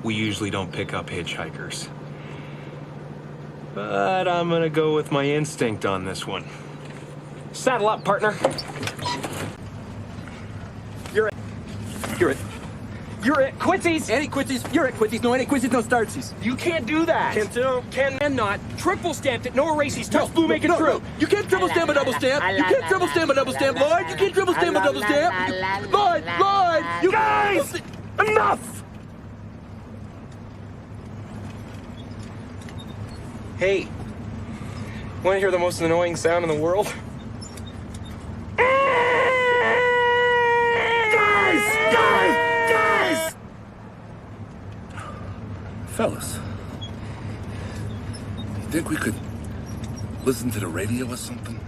we usually don't pick up hitchhikers. But I'm gonna go with my instinct on this one. Saddle up, partner. You're it. Quitsies! Any quitsies? You're at quitsies. No, any quitsies, no startsies. You can't do that. Can't do. Can not. Triple stamped it. No erases. Touch blue, make it true. No. You can't triple stamp a double stamp. You can't triple stamp a double stamp, Lloyd. You can't triple stamp a double stamp. Lloyd, you Guys! Enough! Hey, want to hear the most annoying sound in the world? Guys! Fellas, you think we could listen to the radio or something?